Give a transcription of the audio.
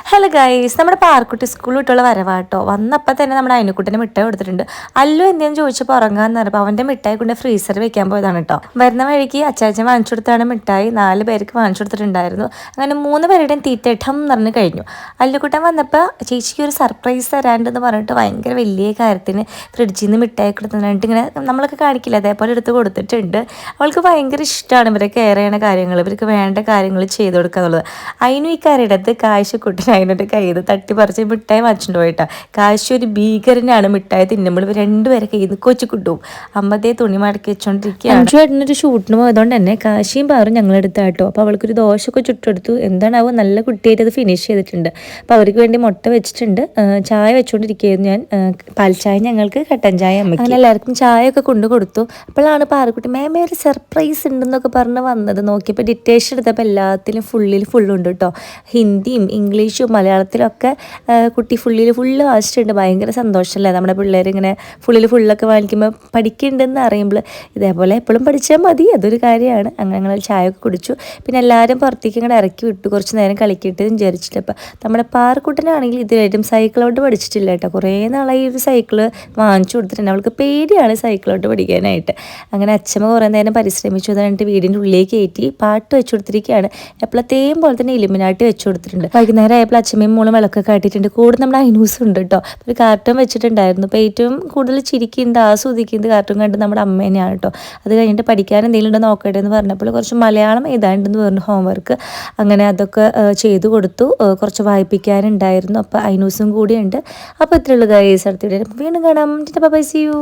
Hello guys, നമ്മുടെ Parukutty school വിട്ടുള്ള വരവാട്ടോ. വന്നപ്പോൾ തന്നെ നമ്മുടെ അയനക്കുട്ടന് മിഠായി കൊടുത്തിട്ടുണ്ട്. അല്ലു എന്തെന്ന് ചോദിച്ചപ്പോൾ ഉറങ്ങാന്ന് പറഞ്ഞപ്പോൾ അവൻ്റെ മിഠായി കൊണ്ട് ഫ്രീസർ വെക്കാൻ പോയതാണ് കേട്ടോ. വരുന്ന വഴിക്ക് അച്ചാച്ചൻ വാങ്ങിച്ചു കൊടുത്താണ് മിഠായി. 4 പേർക്ക് വാങ്ങിച്ചു കൊടുത്തിട്ടുണ്ടായിരുന്നു. അങ്ങനെ 3 പേരുടെയും തീറ്റേട്ടം നിറഞ്ഞു കഴിഞ്ഞു. അല്ലുക്കുട്ടൻ വന്നപ്പോൾ ചേച്ചിക്ക് ഒരു സർപ്രൈസ് തരാണ്ടെന്ന് പറഞ്ഞിട്ട് ഭയങ്കര വലിയ കാര്യത്തിന് ഫ്രിഡ്ജിൽ നിന്ന് മിഠായി കൊടുത്തിട്ട് ഇങ്ങനെ നമ്മളൊക്കെ കാണിക്കില്ല, അതേപോലെ എടുത്ത് കൊടുത്തിട്ടുണ്ട്. അവൾക്ക് ഭയങ്കര ഇഷ്ടമാണ് ഇവരെ കെയർ ചെയ്യണ കാര്യങ്ങൾ, ഇവർക്ക് വേണ്ട കാര്യങ്ങൾ ചെയ്ത് കൊടുക്കുക എന്നുള്ളത്. അതിനും ഈ കാര്യത്ത് കാശുക്കുട്ടൻ അതിനൊരു കയ്യിൽ തട്ടി പറിച്ച് മിഠായി വാങ്ങിച്ചിട്ട് പോയിട്ടാ. കാശ് ഒരു ഭീകരനാണ് മിഠായി തിന്നുമ്പോൾ. ഇവർ രണ്ടുപേരെ കയ്യിൽ നിന്ന് കൊച്ചു കിട്ടും. അമ്മതേ തുണി മടക്കി വെച്ചോണ്ടിരിക്കുകയാണ്. അഞ്ചുമായിട്ടൊരു ഷൂട്ടിന് പോയതുകൊണ്ട് തന്നെ കാശിയും പാറും ഞങ്ങളെടുത്താട്ടോ. അപ്പോൾ അവൾക്കൊരു ദോശയൊക്കെ ചുട്ടെടുത്തു. എന്താണാവും, നല്ല കുട്ടിയായിട്ട് അത് ഫിനിഷ് ചെയ്തിട്ടുണ്ട്. അപ്പോൾ അവർക്ക് വേണ്ടി മുട്ട വെച്ചിട്ടുണ്ട്. ചായ വെച്ചുകൊണ്ടിരിക്കുകയായിരുന്നു ഞാൻ. പാൽ ചായ ഞങ്ങൾക്ക്, കട്ടൻ ചായ അമ്മയ്ക്ക്. അങ്ങനെ എല്ലാവർക്കും ചായ ഒക്കെ കൊണ്ടു കൊടുത്തു. അപ്പോഴാണ് പാറുക്കുട്ടി മേമേ ഒരു സർപ്രൈസ് ഉണ്ടെന്നൊക്കെ പറഞ്ഞ് വന്നത്. നോക്കിയപ്പോൾ ഡിറ്റേഷൻ എടുത്തപ്പോൾ എല്ലാത്തിലും ഫുള്ളുണ്ട് കേട്ടോ. ഹിന്ദിയും ഇംഗ്ലീഷും മലയാളത്തിലൊക്കെ കുട്ടി ഫുള്ള് വായിച്ചിട്ടുണ്ട്. ഭയങ്കര സന്തോഷമല്ലേ നമ്മുടെ പിള്ളേർ ഇങ്ങനെ ഫുള്ളൊക്കെ വാങ്ങിക്കുമ്പോൾ പഠിക്കുന്നുണ്ടെന്ന് അറിയുമ്പോൾ. ഇതേപോലെ എപ്പോഴും പഠിച്ചാൽ മതി, അതൊരു കാര്യമാണ്. അങ്ങനെ ഞങ്ങൾ ചായ ഒക്കെ കുടിച്ചു. പിന്നെ എല്ലാവരും പുറത്തേക്ക് ഇങ്ങനെ ഇറക്കി വിട്ടു, കുറച്ച് നേരം കളിക്കട്ടെ എന്ന് വിചാരിച്ചിട്ട്. അപ്പം നമ്മുടെ പാറക്കുട്ടനാണെങ്കിൽ ഇതുവരെയും സൈക്കിളോട്ട് പഠിച്ചിട്ടില്ല കേട്ടോ. കുറേ നാളായി ഒരു സൈക്കിള് വാങ്ങിച്ചു കൊടുത്തിട്ടുണ്ട്. അവൾക്ക് പേടിയാണ് സൈക്കിളോട്ട് പഠിക്കാനായിട്ട്. അങ്ങനെ അച്ഛമ്മ കുറേ നേരം പരിശ്രമിച്ചു. അതായിട്ട് വീടിൻ്റെ ഉള്ളിലേക്ക് കയറ്റി പാട്ട് വെച്ചു കൊടുത്തിരിക്കുകയാണ്. എപ്പോഴത്തെയും പോലെ തന്നെ ഇലുമിനാട്ടി വെച്ചു കൊടുത്തിട്ടുണ്ട്. വൈകുന്നേരം ആയപ്പോൾ അച്ഛമ്മയും മോളും വിളക്കൊക്കെ കാട്ടിയിട്ടുണ്ട്. കൂടെ നമ്മുടെ അനൂസ് ഉണ്ട് കേട്ടോ. ഒരു കാർട്ടൂൺ വെച്ചിട്ടുണ്ടായിരുന്നു. അപ്പോൾ ഏറ്റവും കൂടുതൽ ചിരിക്കുന്നത് ആസ്വദിക്കുന്നത് കാർട്ടൂൺ കണ്ട് നമ്മുടെ അമ്മ തന്നെയാണ് കേട്ടോ. അത് കഴിഞ്ഞിട്ട് പഠിക്കാൻ എന്തെങ്കിലും ഉണ്ടോ നോക്കട്ടെ എന്ന് പറഞ്ഞപ്പോൾ കുറച്ച് മലയാളം എഴുതാണ്ടെന്ന് പറഞ്ഞു, ഹോംവർക്ക്. അങ്ങനെ അതൊക്കെ ചെയ്തു കൊടുത്തു. കുറച്ച് വായിപ്പിക്കാനുണ്ടായിരുന്നു. അപ്പോൾ അനൂസും കൂടിയുണ്ട്. അപ്പോൾ ഇത്രയുള്ളൂ ഗൈസ്. അടുത്ത വീണ്ടും കാണാം. Bye, see U.